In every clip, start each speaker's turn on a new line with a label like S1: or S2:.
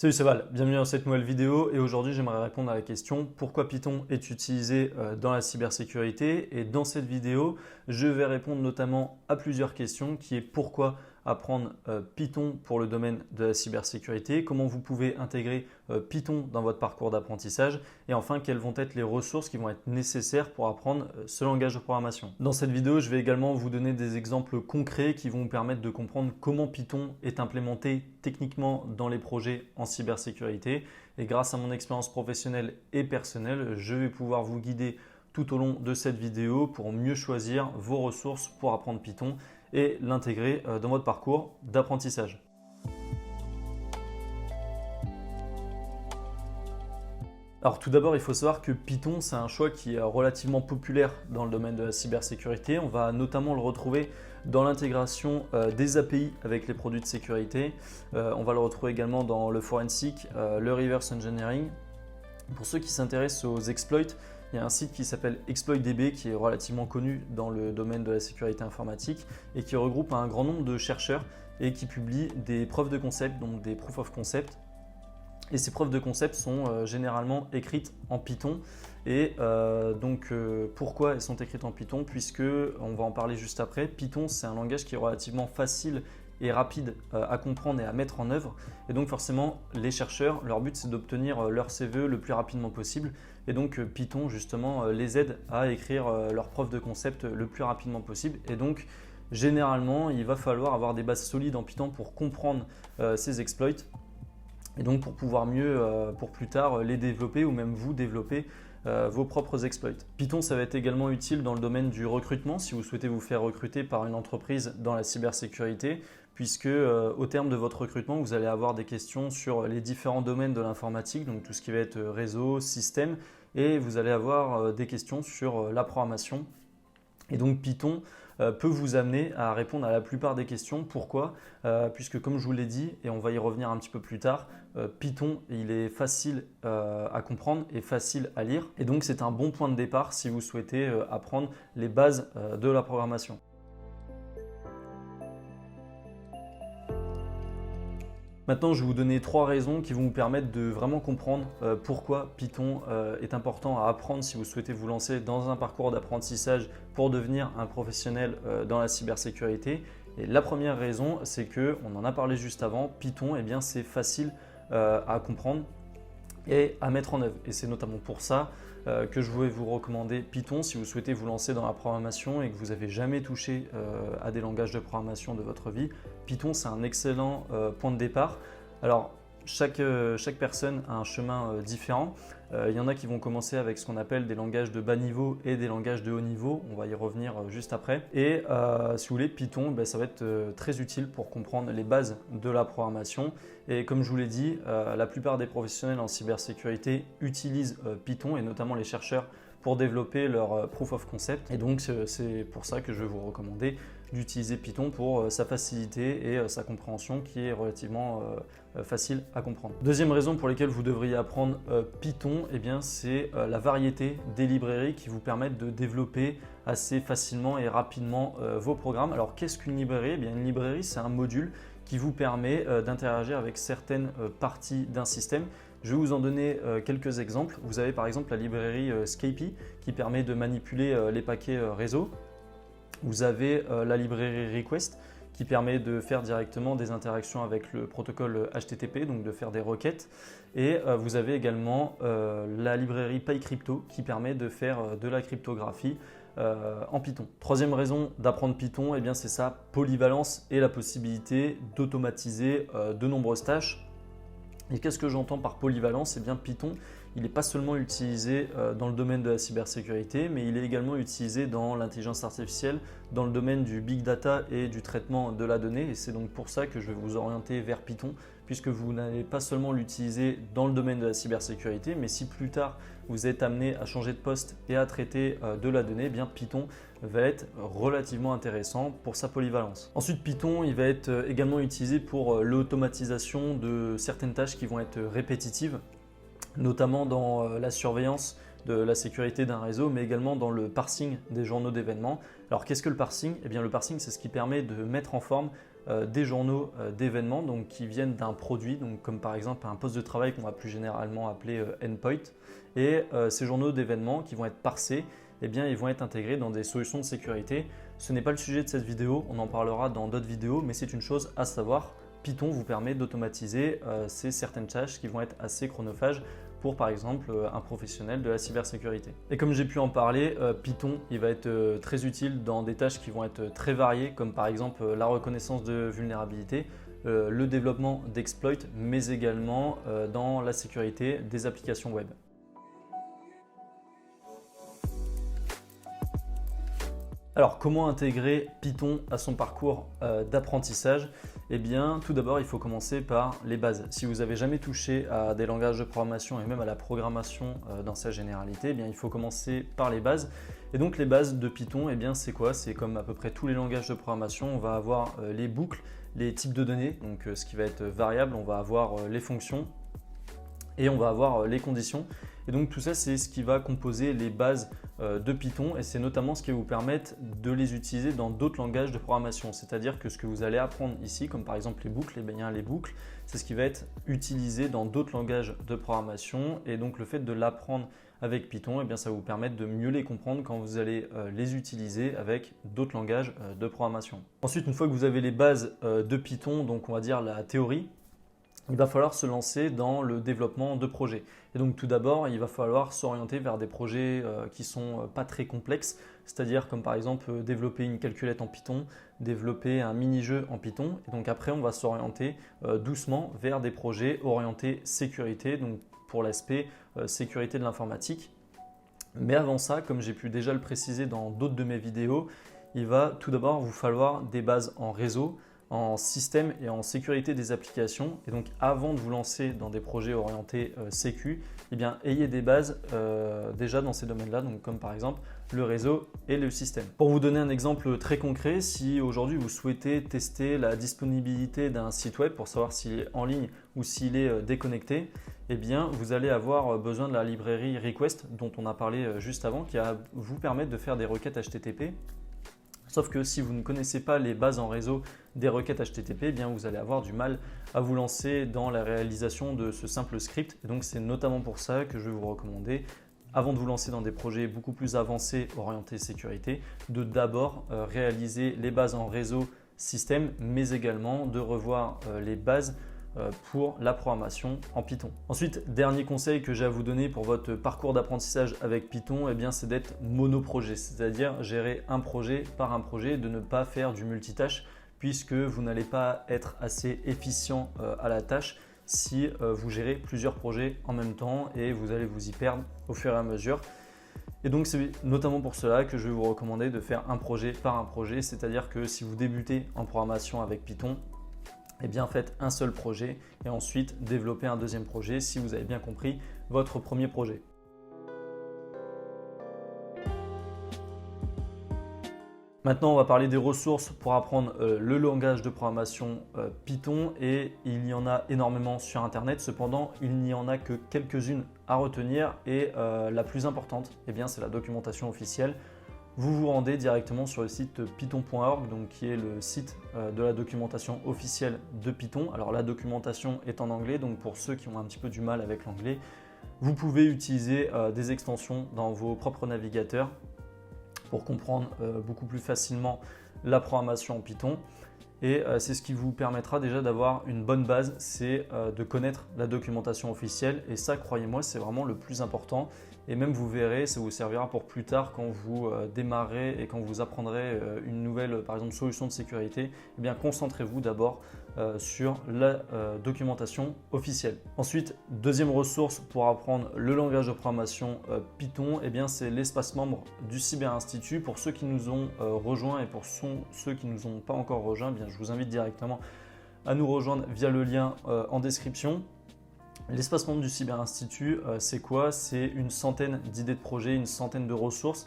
S1: Salut, c'est Val, bienvenue dans cette nouvelle vidéo et aujourd'hui j'aimerais répondre à la question pourquoi Python est utilisé dans la cybersécurité, et dans cette vidéo je vais répondre notamment à plusieurs questions qui est pourquoi apprendre Python pour le domaine de la cybersécurité, comment vous pouvez intégrer Python dans votre parcours d'apprentissage et enfin quelles vont être les ressources qui vont être nécessaires pour apprendre ce langage de programmation. Dans cette vidéo je vais également vous donner des exemples concrets qui vont vous permettre de comprendre comment Python est implémenté techniquement dans les projets en cybersécurité, et grâce à mon expérience professionnelle et personnelle je vais pouvoir vous guider tout au long de cette vidéo pour mieux choisir vos ressources pour apprendre Python et l'intégrer dans votre parcours d'apprentissage. Alors tout d'abord, il faut savoir que Python, c'est un choix qui est relativement populaire dans le domaine de la cybersécurité. On va notamment le retrouver dans l'intégration des API avec les produits de sécurité. On va le retrouver également dans le forensic, le reverse engineering. Pour ceux qui s'intéressent aux exploits, il y a un site qui s'appelle ExploitDB qui est relativement connu dans le domaine de la sécurité informatique et qui regroupe un grand nombre de chercheurs et qui publie des preuves de concept, donc des proof of concept. Et ces preuves de concept sont généralement écrites en Python. Et pourquoi elles sont écrites en Python? Puisque, on va en parler juste après, Python c'est un langage qui est relativement facile et rapide à comprendre et à mettre en œuvre. Et donc forcément, les chercheurs, leur but c'est d'obtenir leur CVE le plus rapidement possible. Et donc Python justement les aide à écrire leurs preuves de concept le plus rapidement possible. Et donc généralement, il va falloir avoir des bases solides en Python pour comprendre ces exploits. Et donc pour pouvoir mieux, pour plus tard, les développer ou même vous développer vos propres exploits. Python, ça va être également utile dans le domaine du recrutement si vous souhaitez vous faire recruter par une entreprise dans la cybersécurité, puisque au terme de votre recrutement, vous allez avoir des questions sur les différents domaines de l'informatique, donc tout ce qui va être réseau, système, et vous allez avoir des questions sur la programmation. Et donc Python peut vous amener à répondre à la plupart des questions. Pourquoi? Puisque comme je vous l'ai dit, et on va y revenir un petit peu plus tard, Python il est facile à comprendre et facile à lire. Et donc c'est un bon point de départ si vous souhaitez apprendre les bases de la programmation. Maintenant, je vais vous donner 3 raisons qui vont vous permettre de vraiment comprendre pourquoi Python est important à apprendre si vous souhaitez vous lancer dans un parcours d'apprentissage pour devenir un professionnel dans la cybersécurité. Et la première raison, c'est que, on en a parlé juste avant, Python, eh bien, c'est facile à comprendre et à mettre en œuvre. Et c'est notamment pour ça que je voulais vous recommander Python si vous souhaitez vous lancer dans la programmation et que vous n'avez jamais touché à des langages de programmation de votre vie. Python, c'est un excellent point de départ. Alors, chaque personne a un chemin différent. Il y en a qui vont commencer avec ce qu'on appelle des langages de bas niveau et des langages de haut niveau. On va y revenir juste après. Et si vous voulez, Python, ça va être très utile pour comprendre les bases de la programmation. Et comme je vous l'ai dit, la plupart des professionnels en cybersécurité utilisent Python, et notamment les chercheurs, pour développer leur proof of concept. Et donc c'est pour ça que je vais vous recommander d'utiliser Python pour sa facilité et sa compréhension qui est relativement facile à comprendre. Deuxième raison pour laquelle vous devriez apprendre Python, eh bien c'est la variété des librairies qui vous permettent de développer assez facilement et rapidement vos programmes. Alors qu'est-ce qu'une librairie? Eh bien une librairie, c'est un module qui vous permet d'interagir avec certaines parties d'un système. Je vais vous en donner quelques exemples. Vous avez par exemple la librairie Scapy qui permet de manipuler les paquets réseau. Vous avez la librairie Request qui permet de faire directement des interactions avec le protocole HTTP, donc de faire des requêtes. Et vous avez également la librairie PyCrypto qui permet de faire de la cryptographie en Python. Troisième raison d'apprendre Python, eh bien c'est sa polyvalence et la possibilité d'automatiser de nombreuses tâches. Et qu'est-ce que j'entends par polyvalence? Eh bien Python, il n'est pas seulement utilisé dans le domaine de la cybersécurité, mais il est également utilisé dans l'intelligence artificielle, dans le domaine du big data et du traitement de la donnée. Et c'est donc pour ça que je vais vous orienter vers Python, puisque vous n'allez pas seulement l'utiliser dans le domaine de la cybersécurité, mais si plus tard vous êtes amené à changer de poste et à traiter de la donnée, eh bien Python va être relativement intéressant pour sa polyvalence. Ensuite, Python il va être également utilisé pour l'automatisation de certaines tâches qui vont être répétitives, notamment dans la surveillance de la sécurité d'un réseau, mais également dans le parsing des journaux d'événements. Alors qu'est-ce que le parsing? Eh bien le parsing, c'est ce qui permet de mettre en forme des journaux d'événements donc, qui viennent d'un produit, donc, comme par exemple un poste de travail qu'on va plus généralement appeler endpoint. Et ces journaux d'événements qui vont être parsés, eh bien, ils vont être intégrés dans des solutions de sécurité. Ce n'est pas le sujet de cette vidéo, on en parlera dans d'autres vidéos, mais c'est une chose à savoir. Python vous permet d'automatiser ces certaines tâches qui vont être assez chronophages pour par exemple un professionnel de la cybersécurité. Et comme j'ai pu en parler, Python il va être très utile dans des tâches qui vont être très variées comme par exemple la reconnaissance de vulnérabilité, le développement d'exploits, mais également dans la sécurité des applications web. Alors, comment intégrer Python à son parcours d'apprentissage? Eh bien, tout d'abord, il faut commencer par les bases. Si vous n'avez jamais touché à des langages de programmation et même à la programmation dans sa généralité, eh bien, il faut commencer par les bases. Et donc, les bases de Python, eh bien, c'est quoi? C'est comme à peu près tous les langages de programmation, on va avoir les boucles, les types de données, donc ce qui va être variable, on va avoir les fonctions et on va avoir les conditions. Et donc tout ça, c'est ce qui va composer les bases de Python et c'est notamment ce qui va vous permettre de les utiliser dans d'autres langages de programmation. C'est-à-dire que ce que vous allez apprendre ici, comme par exemple les boucles, les boucles, c'est ce qui va être utilisé dans d'autres langages de programmation. Et donc le fait de l'apprendre avec Python, eh bien, ça va vous permettre de mieux les comprendre quand vous allez les utiliser avec d'autres langages de programmation. Ensuite, une fois que vous avez les bases de Python, donc on va dire la théorie, il va falloir se lancer dans le développement de projets. Et donc tout d'abord, il va falloir s'orienter vers des projets qui ne sont pas très complexes, c'est-à-dire comme par exemple développer une calculette en Python, développer un mini-jeu en Python. Et donc après, on va s'orienter doucement vers des projets orientés sécurité, donc pour l'aspect sécurité de l'informatique. Mais avant ça, comme j'ai pu déjà le préciser dans d'autres de mes vidéos, il va tout d'abord vous falloir des bases en réseau, en système et en sécurité des applications. Et donc avant de vous lancer dans des projets orientés sécu, eh bien, ayez des bases déjà dans ces domaines-là, donc comme par exemple le réseau et le système. Pour vous donner un exemple très concret, si aujourd'hui vous souhaitez tester la disponibilité d'un site web pour savoir s'il est en ligne ou s'il est déconnecté, eh bien, vous allez avoir besoin de la librairie Request dont on a parlé juste avant, qui va vous permettre de faire des requêtes HTTP. Sauf que si vous ne connaissez pas les bases en réseau des requêtes HTTP, eh bien vous allez avoir du mal à vous lancer dans la réalisation de ce simple script. Et donc c'est notamment pour ça que je vais vous recommander, avant de vous lancer dans des projets beaucoup plus avancés orientés sécurité, de d'abord réaliser les bases en réseau système, mais également de revoir les bases pour la programmation en Python. Ensuite, dernier conseil que j'ai à vous donner pour votre parcours d'apprentissage avec Python, eh bien, c'est d'être monoprojet, c'est-à-dire gérer un projet par un projet, de ne pas faire du multitâche puisque vous n'allez pas être assez efficient à la tâche si vous gérez plusieurs projets en même temps et vous allez vous y perdre au fur et à mesure. Et donc c'est notamment pour cela que je vais vous recommander de faire un projet par un projet, c'est-à-dire que si vous débutez en programmation avec Python, eh bien faites un seul projet et ensuite développez un deuxième projet si vous avez bien compris votre premier projet. Maintenant, on va parler des ressources pour apprendre le langage de programmation Python et il y en a énormément sur Internet. Cependant, il n'y en a que quelques-unes à retenir et la plus importante, eh bien, c'est la documentation officielle. Vous vous rendez directement sur le site python.org, donc qui est le site de la documentation officielle de Python. Alors la documentation est en anglais, donc pour ceux qui ont un petit peu du mal avec l'anglais, vous pouvez utiliser des extensions dans vos propres navigateurs pour comprendre beaucoup plus facilement la programmation en Python. Et c'est ce qui vous permettra déjà d'avoir une bonne base, c'est de connaître la documentation officielle. Et ça, croyez-moi, c'est vraiment le plus important. Et même vous verrez, ça vous servira pour plus tard quand vous démarrez et quand vous apprendrez une nouvelle, par exemple, solution de sécurité. Eh bien, concentrez-vous d'abord sur la documentation officielle. Ensuite, deuxième ressource pour apprendre le langage de programmation Python, eh bien, c'est l'espace membre du Cyber Institut. Pour ceux qui nous ont rejoints et pour ceux qui ne nous ont pas encore rejoints, eh bien, je vous invite directement à nous rejoindre via le lien en description. L'espace membre du Cyber Institut, c'est quoi? C'est une centaine d'idées de projets, une centaine de ressources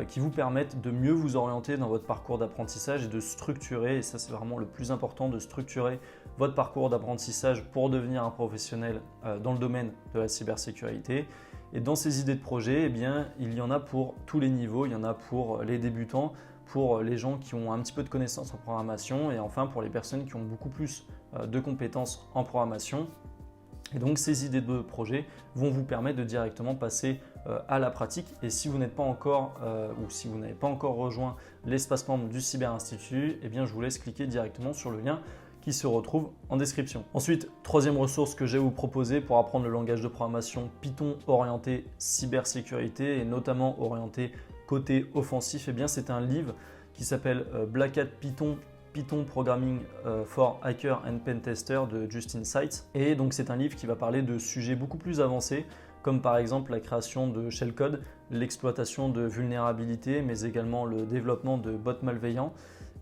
S1: qui vous permettent de mieux vous orienter dans votre parcours d'apprentissage et de structurer, et ça c'est vraiment le plus important, de structurer votre parcours d'apprentissage pour devenir un professionnel dans le domaine de la cybersécurité. Et dans ces idées de projets, eh bien, il y en a pour tous les niveaux, il y en a pour les débutants, pour les gens qui ont un petit peu de connaissances en programmation et enfin pour les personnes qui ont beaucoup plus de compétences en programmation. Et donc ces idées de projet vont vous permettre de directement passer à la pratique. Et si vous n'êtes pas encore ou si vous n'avez pas encore rejoint l'espace membre du Cyber Institut, eh bien je vous laisse cliquer directement sur le lien qui se retrouve en description. Ensuite, troisième ressource que j'ai à vous proposer pour apprendre le langage de programmation Python orienté cybersécurité et notamment orienté côté offensif, eh bien c'est un livre qui s'appelle Black Hat Python Programming for Hacker and Pen Tester de Justin Seitz. Et donc c'est un livre qui va parler de sujets beaucoup plus avancés, comme par exemple la création de shellcode, l'exploitation de vulnérabilités, mais également le développement de bots malveillants.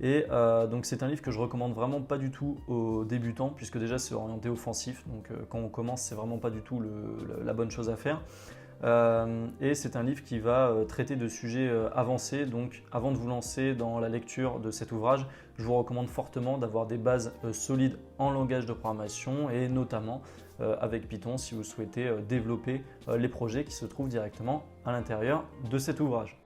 S1: Et donc c'est un livre que je recommande vraiment pas du tout aux débutants, puisque déjà c'est orienté offensif, donc quand on commence c'est vraiment pas du tout la bonne chose à faire. Et c'est un livre qui va traiter de sujets avancés, donc avant de vous lancer dans la lecture de cet ouvrage, je vous recommande fortement d'avoir des bases solides en langage de programmation et notamment avec Python si vous souhaitez développer les projets qui se trouvent directement à l'intérieur de cet ouvrage.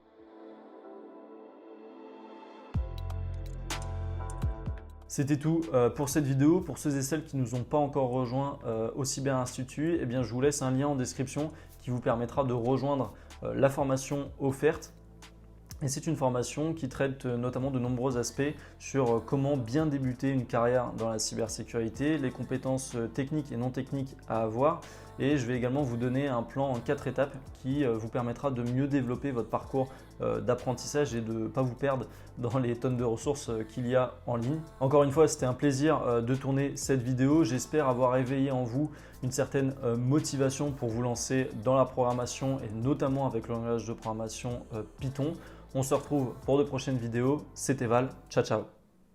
S1: C'était tout pour cette vidéo. Pour ceux et celles qui ne nous ont pas encore rejoints au Cyber Institut, eh bien, je vous laisse un lien en description qui vous permettra de rejoindre la formation offerte. Et c'est une formation qui traite notamment de nombreux aspects sur comment bien débuter une carrière dans la cybersécurité, les compétences techniques et non techniques à avoir. Et je vais également vous donner un plan en 4 étapes qui vous permettra de mieux développer votre parcours d'apprentissage et de ne pas vous perdre dans les tonnes de ressources qu'il y a en ligne. Encore une fois, c'était un plaisir de tourner cette vidéo. J'espère avoir éveillé en vous une certaine motivation pour vous lancer dans la programmation et notamment avec le langage de programmation Python. On se retrouve pour de prochaines vidéos. C'était Val. Ciao, ciao.